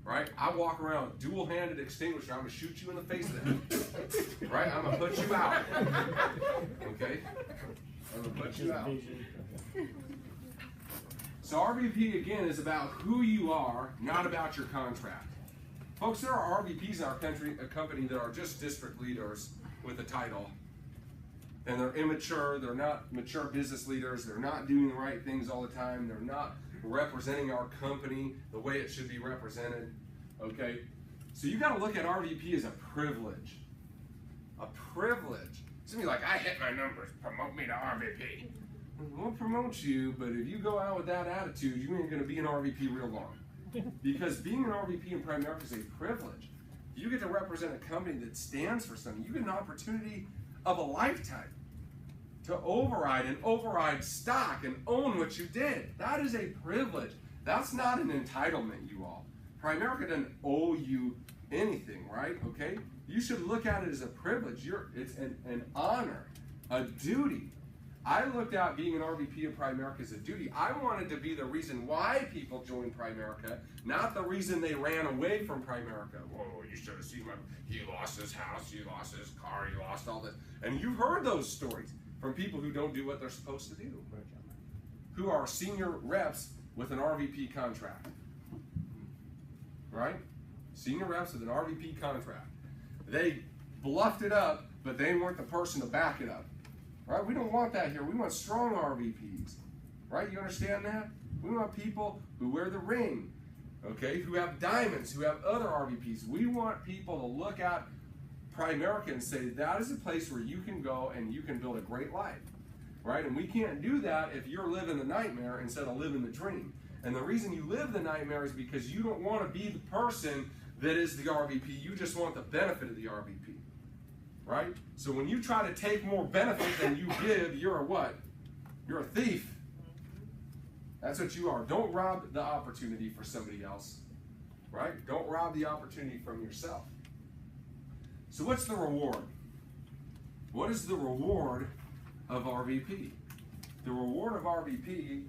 right? right? I walk around with dual-handed extinguisher. I'm gonna shoot you in the face with that, right? I'm gonna put you out, okay? I'm gonna put you out. So RVP again is about who you are, not about your contract. Folks, there are RVPs in our company that are just district leaders with a title, and they're immature. They're not mature business leaders. They're not doing the right things all the time. They're not representing our company the way it should be represented. Okay, so you got to look at RVP as a privilege. A privilege. It's gonna be like, I hit my numbers. Promote me to RVP. We'll promote you, but if you go out with that attitude, you ain't gonna be an RVP real long. Because being an RVP in Primerica is a privilege. You get to represent a company that stands for something. You get an opportunity of a lifetime to override stock and own what you did. That is a privilege. That's not an entitlement, you all. Primerica doesn't owe you anything, right? Okay? You should look at it as a privilege. It's an honor, a duty. I looked at being an RVP of Primerica as a duty. I wanted to be the reason why people joined Primerica, not the reason they ran away from Primerica. Whoa, you should have seen he lost his house, he lost his car, he lost all this. And you've heard those stories from people who don't do what they're supposed to do, who are senior reps with an RVP contract, right? Senior reps with an RVP contract. They bluffed it up, but they weren't the person to back it up. Right? We don't want that here. We want strong RVPs. Right? You understand that? We want people who wear the ring, okay, who have diamonds, who have other RVPs. We want people to look at Primerica and say, that is a place where you can go and you can build a great life. Right? And we can't do that if you're living the nightmare instead of living the dream. And the reason you live the nightmare is because you don't want to be the person that is the RVP. You just want the benefit of the RVP. Right? So when you try to take more benefit than you give, you're a what? You're a thief. That's what you are. Don't rob the opportunity for somebody else. Right? Don't rob the opportunity from yourself. So what's the reward? What is the reward of RVP? The reward of RVP,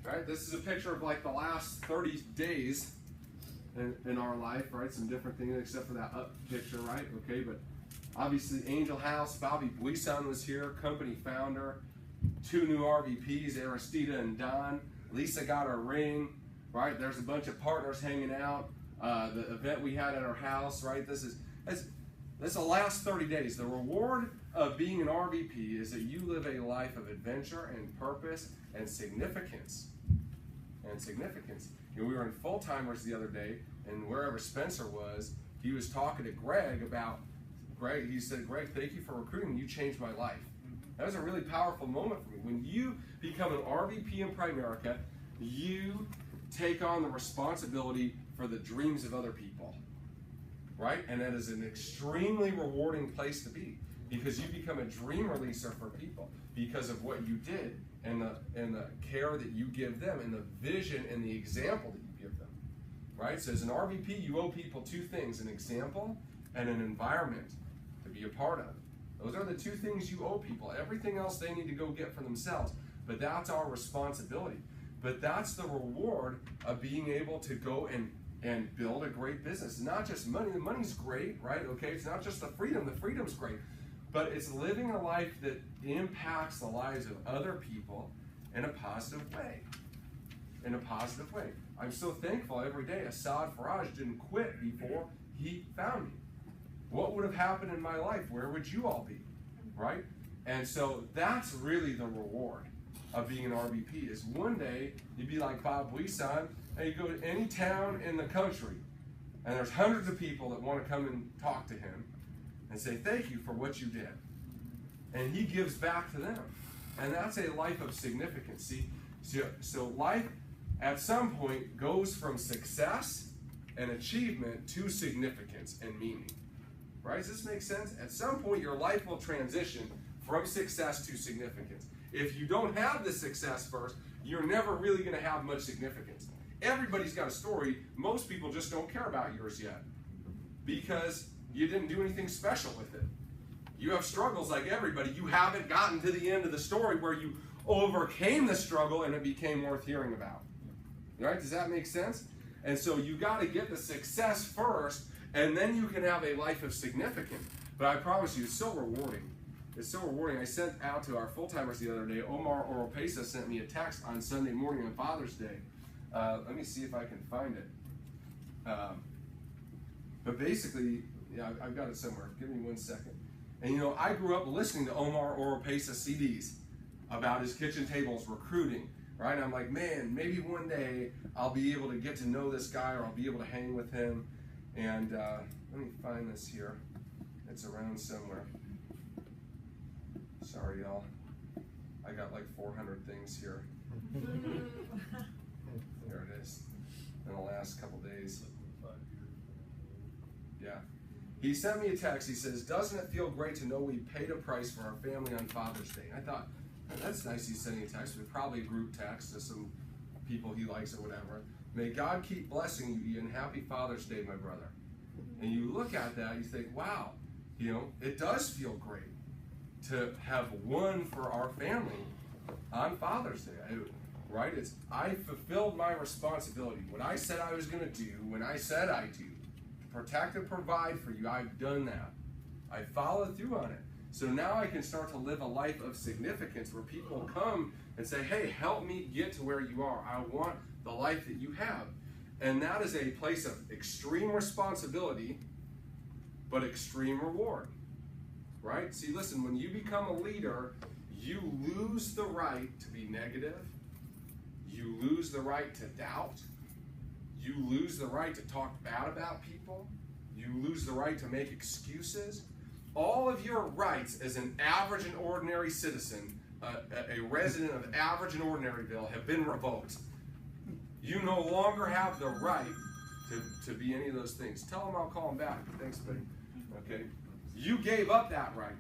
right? This is a picture of like the last 30 days in our life, right? Some different things except for that up picture, right? Okay, but obviously, Angel House, Bobby Buisan was here, company founder. 2 new RVPs, Aristida and Don. Lisa got her ring, right? There's a bunch of partners hanging out. The event we had at our house, right? This is the last 30 days. The reward of being an RVP is that you live a life of adventure and purpose and significance. You know, we were in Full Timers the other day, and wherever Spencer was, he was talking to Greg about. He said, Greg, thank you for recruiting. You changed my life. That was a really powerful moment for me. When you become an RVP in Primerica, you take on the responsibility for the dreams of other people, right? And that is an extremely rewarding place to be because you become a dream releaser for people because of what you did and the care that you give them and the vision and the example that you give them, right? So as an RVP, you owe people 2 things, an example and an environment to be a part of. Those are the 2 things you owe people. Everything else they need to go get for themselves. But that's our responsibility. But that's the reward of being able to go and build a great business. It's not just money. The money's great, right? Okay, it's not just the freedom. The freedom's great. But it's living a life that impacts the lives of other people in a positive way. In a positive way. I'm so thankful every day Assad Faraj didn't quit before he found me. What would have happened in my life? Where would you all be? Right? And so that's really the reward of being an RVP is one day you'd be like Bob Buisan and you go to any town in the country and there's hundreds of people that want to come and talk to him and say thank you for what you did. And he gives back to them. And that's a life of significance. See, so life at some point goes from success and achievement to significance and meaning. Right? Does this make sense? At some point, your life will transition from success to significance. If you don't have the success first, you're never really going to have much significance. Everybody's got a story. Most people just don't care about yours yet because you didn't do anything special with it. You have struggles like everybody. You haven't gotten to the end of the story where you overcame the struggle and it became worth hearing about. Right? Does that make sense? And so you got to get the success first, and then you can have a life of significance. But I promise you, it's so rewarding. It's so rewarding. I sent out to our full-timers the other day, Omar Oropesa sent me a text on Sunday morning on Father's Day. Let me see if I can find it. But basically, yeah, I've got it somewhere. Give me 1 second. And you know, I grew up listening to Omar Oropesa CDs about his kitchen tables recruiting, right? I'm like, man, maybe one day I'll be able to get to know this guy, or I'll be able to hang with him. And let me find this here. It's around somewhere. Sorry, y'all. I got like 400 things here. There it is. In the last couple days. Yeah. He sent me a text. He says, doesn't it feel great to know we paid a price for our family on Father's Day? I thought, that's nice he's sending a text. But probably a group text to some people he likes or whatever. May God keep blessing you, Ian. Happy Father's Day, my brother. And you look at that, you think, wow, you know, it does feel great to have one for our family on Father's Day, right? I fulfilled my responsibility. What I said I was going to do, when I said I do, to protect and provide for you, I've done that. I followed through on it. So now I can start to live a life of significance where people come and say, hey, help me get to where you are. I want the life that you have. And that is a place of extreme responsibility, but extreme reward. Right? See, listen, when you become a leader, you lose the right to be negative. You lose the right to doubt. You lose the right to talk bad about people. You lose the right to make excuses. All of your rights as an average and ordinary citizen, a resident of average and ordinaryville, have been revoked. You no longer have the right to be any of those things. Tell him I'll call him back. Thanks, buddy. Okay? You gave up that right.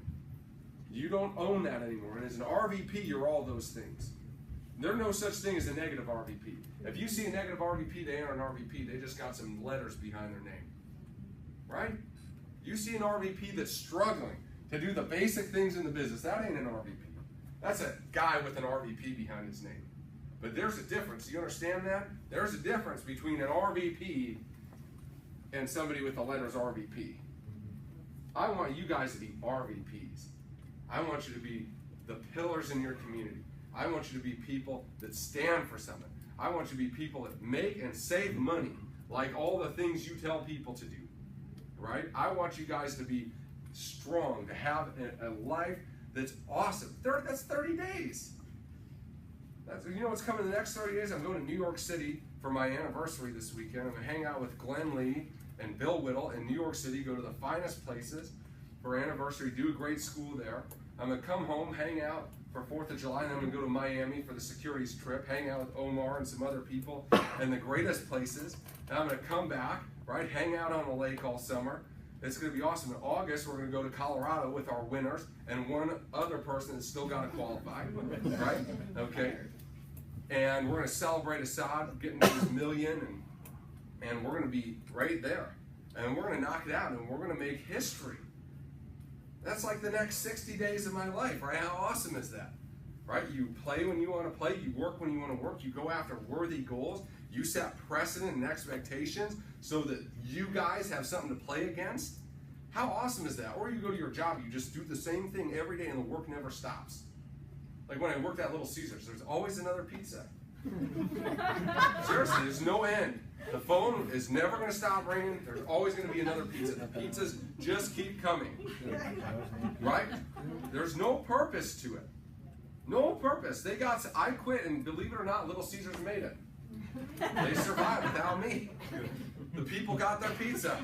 You don't own that anymore. And as an RVP, you're all those things. There's no such thing as a negative RVP. If you see a negative RVP, they aren't an RVP. They just got some letters behind their name. Right? You see an RVP that's struggling to do the basic things in the business. That ain't an RVP. That's a guy with an RVP behind his name. But there's a difference. You understand that? There's a difference between an RVP and somebody with the letters RVP. I want you guys to be RVPs. I want you to be the pillars in your community. I want you to be people that stand for something. I want you to be people that make and save money, like all the things you tell people to do. Right? I want you guys to be strong, to have a life that's awesome. That's 30 days. You know what's coming in the next 30 days? I'm going to New York City for my anniversary this weekend. I'm going to hang out with Glenn Lee and Bill Whittle in New York City, go to the finest places for anniversary, do a great school there. I'm going to come home, hang out for 4th of July, and then I'm going to go to Miami for the securities trip, hang out with Omar and some other people in the greatest places. And I'm going to come back, right, hang out on the lake all summer. It's going to be awesome. In August, we're going to go to Colorado with our winners and one other person that's still got to qualify, right? Okay. And we're going to celebrate Assad getting to his million, and we're going to be right there. And we're going to knock it out, and we're going to make history. That's like the next 60 days of my life, right? How awesome is that? Right? You play when you want to play, you work when you want to work, you go after worthy goals, you set precedent and expectations so that you guys have something to play against. How awesome is that? Or you go to your job, you just do the same thing every day and the work never stops. Like when I worked at Little Caesars, there's always another pizza. Seriously, there's no end. The phone is never going to stop ringing. There's always going to be another pizza. The pizzas just keep coming. Right? There's no purpose to it. No purpose. I quit, and believe it or not, Little Caesars made it. They survived without me. The people got their pizza.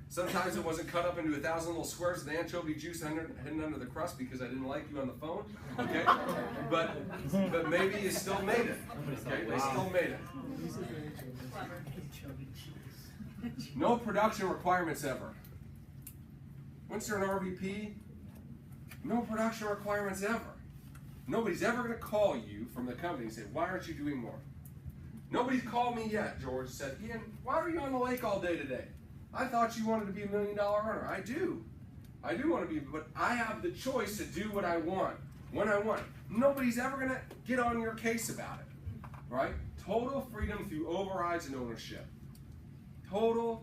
Sometimes it wasn't cut up into 1,000 little squares of anchovy juice hidden under the crust because I didn't like you on the phone. Okay? But maybe you still made it. Okay? They still made it. No production requirements ever. Once you're an RVP, no production requirements ever. Nobody's ever going to call you from the company and say, why aren't you doing more? Nobody's called me yet, George said, Ian, why are you on the lake all day today? I thought you wanted to be $1 million earner. I do. I do want to be, but I have the choice to do what I want, when I want. Nobody's ever going to get on your case about it, right? Total freedom through overrides and ownership. Total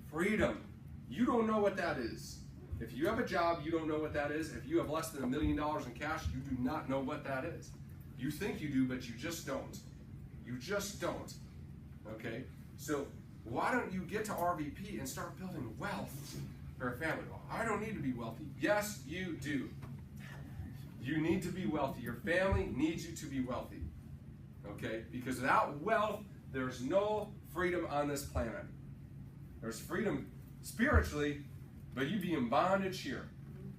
freedom. You don't know what that is. If you have a job, you don't know what that is. If you have less than $1 million in cash, you do not know what that is. You think you do, but you just don't. You just don't. Okay? So why don't you get to RVP and start building wealth for a family? Well, I don't need to be wealthy. Yes, you do. You need to be wealthy. Your family needs you to be wealthy. Okay? Because without wealth, there's no freedom on this planet. There's freedom spiritually, but you'd be in bondage here.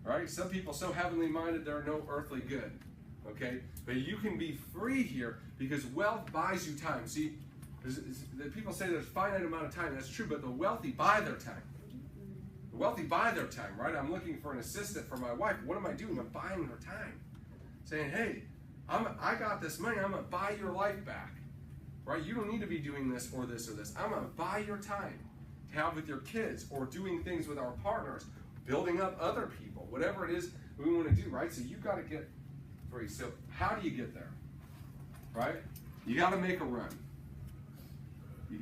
Right? Some people so heavenly minded they're no earthly good. Okay? But you can be free here because wealth buys you time. See, people say there's a finite amount of time. That's true, but the wealthy buy their time. The wealthy buy their time, right? I'm looking for an assistant for my wife. What am I doing? I'm buying her time. Saying, hey, I got this money. I'm going to buy your life back. Right? You don't need to be doing this or this or this. I'm going to buy your time to have with your kids or doing things with our partners, building up other people, whatever it is we want to do, right? So you've got to get free. So how do you get there? Right? You got to make a run.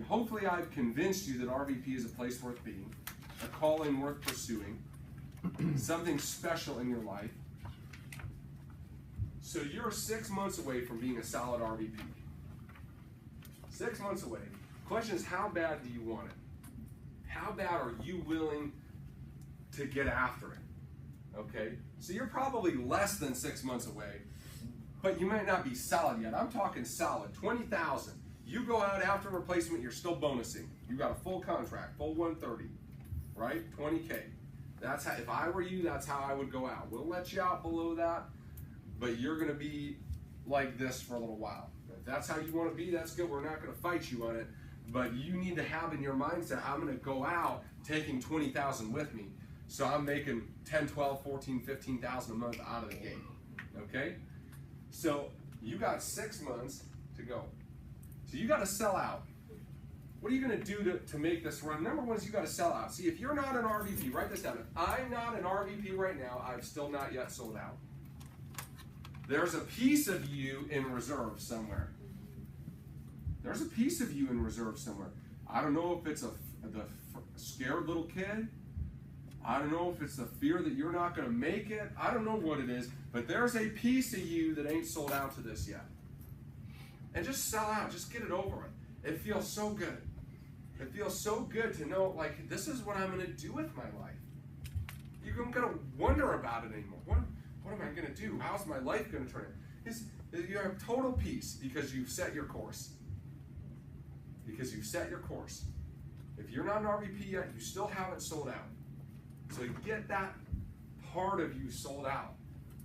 Hopefully I've convinced you that RVP is a place worth being, a calling worth pursuing, something special in your life. So you're 6 months away from being a solid RVP. 6 months away. Question is, how bad do you want it? How bad are you willing to get after it? Okay? So you're probably less than 6 months away, but you might not be solid yet. I'm talking solid, 20,000. You go out after replacement, you're still bonusing. You got a full contract, full 130, right? 20K. That's how, if I were you, that's how I would go out. We'll let you out below that, but you're gonna be like this for a little while. If that's how you wanna be, that's good. We're not gonna fight you on it, but you need to have in your mindset, I'm gonna go out taking 20,000 with me. So I'm making 10, 12, 14, 15,000 a month out of the gate, okay? So you got 6 months to go. So you got to sell out. What are you going to do to make this run? Number one is you got to sell out. See, if you're not an RVP, write this down. If I'm not an RVP right now, I've still not yet sold out. There's a piece of you in reserve somewhere. There's a piece of you in reserve somewhere. I don't know if it's the scared little kid. I don't know if it's the fear that you're not going to make it. I don't know what it is, but there's a piece of you that ain't sold out to this yet. And just sell out, just get it over with. It feels so good. It feels so good to know, like, this is what I'm going to do with my life. You're going to wonder about it anymore. What am I going to do? How's my life going to turn out? You have total peace because you've set your course. Because you've set your course. If you're not an RVP yet, you still haven't sold out. So get that part of you sold out.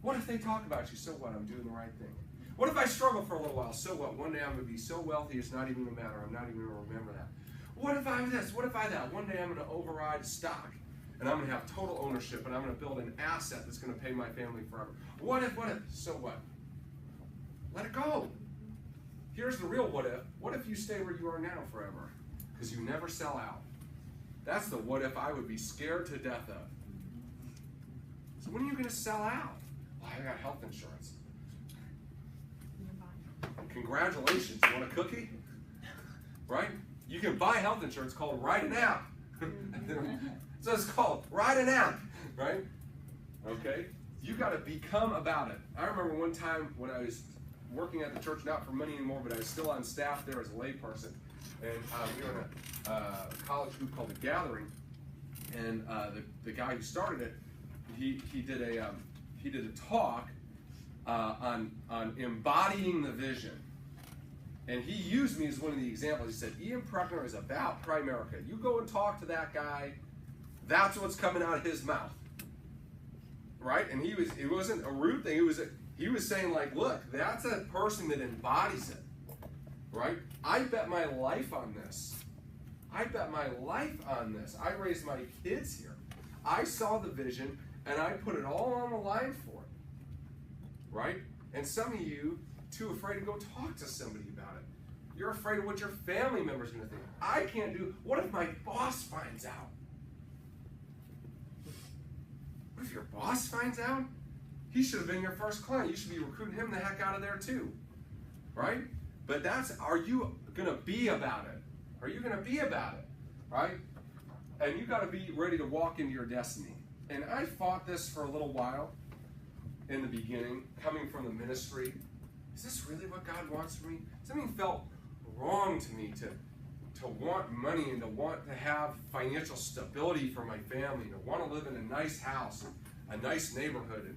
What if they talk about you? So what? I'm doing the right thing. What if I struggle for a little while? So what? One day I'm going to be so wealthy it's not even going to matter. I'm not even going to remember that. What if I this? What if I that? One day I'm going to override stock and I'm going to have total ownership and I'm going to build an asset that's going to pay my family forever. What if? So what? Let it go. Here's the real what if. What if you stay where you are now forever? Because you never sell out. That's the what if I would be scared to death of. So when are you going to sell out? Well, I got health insurance. Congratulations. You want a cookie? Right? You can buy health insurance called Write an App. So it's called Write an App. Right? Okay? You got to become about it. I remember one time when I was working at the church, not for money anymore, but I was still on staff there as a layperson. And we were in a college group called The Gathering. And the guy who started it, he did a talk on embodying the vision. And he used me as one of the examples. He said, Ian Prukner is about Primerica. You go and talk to that guy, that's what's coming out of his mouth. Right? And it wasn't a rude thing. He was saying, like, look, that's a person that embodies it. Right? I bet my life on this. I bet my life on this. I raised my kids here. I saw the vision, and I put it all on the line for it. Right? And some of you too afraid to go talk to somebody about it. You're afraid of what your family members are going to think. I can't do. What if my boss finds out? What if your boss finds out? He should have been your first client. You should be recruiting him the heck out of there too. Right? But are you going to be about it? Are you going to be about it? right? And you got to be ready to walk into your destiny. And I fought this for a little while in the beginning, coming from the ministry. Is this really what God wants for me? Something felt wrong to me to want money and to want to have financial stability for my family, to want to live in a nice house, a nice neighborhood, and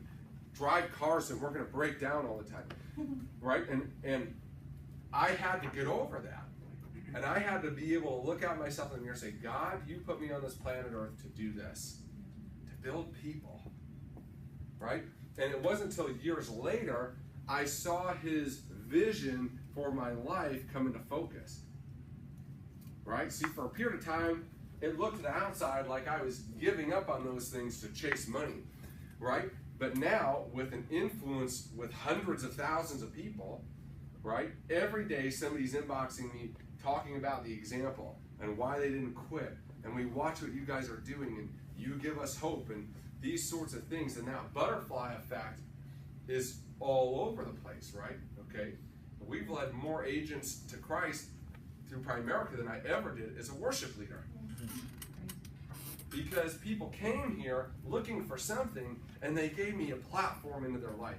drive cars that weren't going to break down all the time, right? And I had to get over that. And I had to be able to look at myself in the mirror and say, God, you put me on this planet Earth to do this, to build people, right? And it wasn't until years later I saw his vision for my life come into focus, right? See, for a period of time, it looked to the outside like I was giving up on those things to chase money, right? But now, with an influence with hundreds of thousands of people, right? Every day somebody's inboxing me talking about the example and why they didn't quit. And we watch what you guys are doing and you give us hope and these sorts of things. And that butterfly effect is all over the place, right? Okay. We've led more agents to Christ through Primerica than I ever did as a worship leader. Because people came here looking for something and they gave me a platform into their life.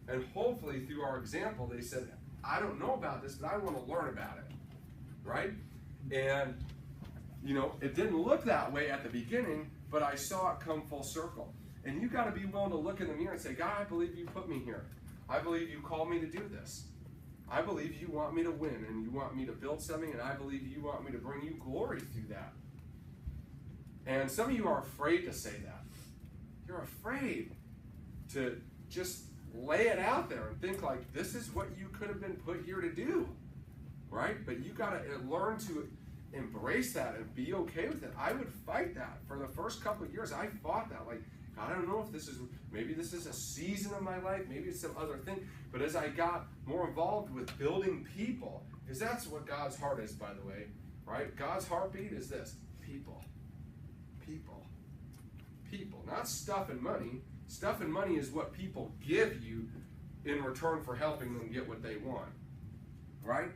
And hopefully through our example, they said, I don't know about this, but I want to learn about it, right? And, you know, it didn't look that way at the beginning, but I saw it come full circle. And you got to be willing to look in the mirror and say, God, I believe you put me here. I believe you called me to do this. I believe you want me to win and you want me to build something, and I believe you want me to bring you glory through that. And some of you are afraid to say that. You're afraid to just lay it out there and think like, this is what you could have been put here to do, right? But you got to learn to embrace that and be okay with it. I would fight that. For the first couple of years, I fought that. Like, I don't know if this is, maybe this is a season of my life, maybe it's some other thing. But as I got more involved with building people, because that's what God's heart is, by the way, right? God's heartbeat is this: people. People. People. Not stuff and money. Stuff and money is what people give you in return for helping them get what they want, right?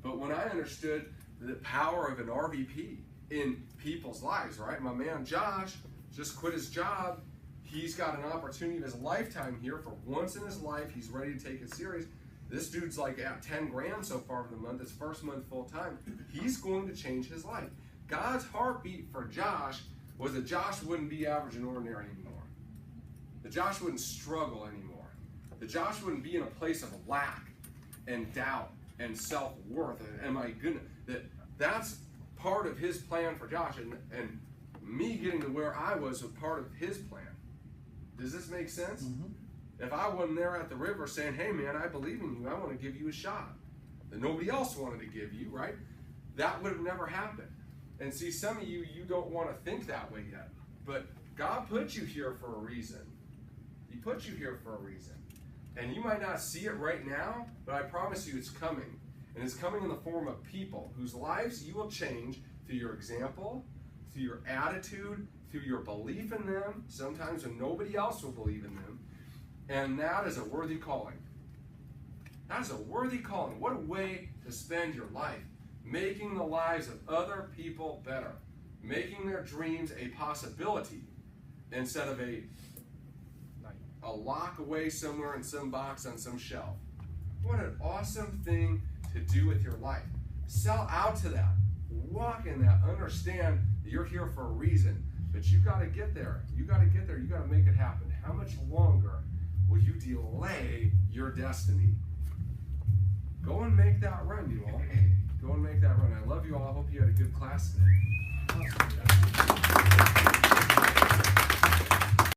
But when I understood the power of an RVP in people's lives, right? My man Josh just quit his job. He's got an opportunity of his lifetime here. For once in his life, he's ready to take it serious. This dude's like at 10 grand so far for the month, his first month full time. He's going to change his life. God's heartbeat for Josh was that Josh wouldn't be average and ordinary anymore. That Josh wouldn't struggle anymore. That Josh wouldn't be in a place of lack and doubt and self-worth. And my goodness, that's part of his plan for Josh. And me getting to where I was part of his plan. Does this make sense? Mm-hmm. If I wasn't there at the river saying, hey man, I believe in you, I want to give you a shot that nobody else wanted to give you, right? That would have never happened. And see, some of you don't want to think that way yet. But God put you here for a reason. He put you here for a reason. And you might not see it right now, but I promise you it's coming. And it's coming in the form of people whose lives you will change through your example, through your attitude, through your belief in them, sometimes when nobody else will believe in them. And that is a worthy calling. That is a worthy calling. What a way to spend your life. Making the lives of other people better. Making their dreams a possibility instead of a lock away somewhere in some box on some shelf. What an awesome thing to do with your life. Sell out to that. Walk in that. Understand that you're here for a reason. But you got to get there. You got to get there. You got to make it happen. How much longer will you delay your destiny? Go and make that run, you all. Go and make that run. I love you all. I hope you had a good class today.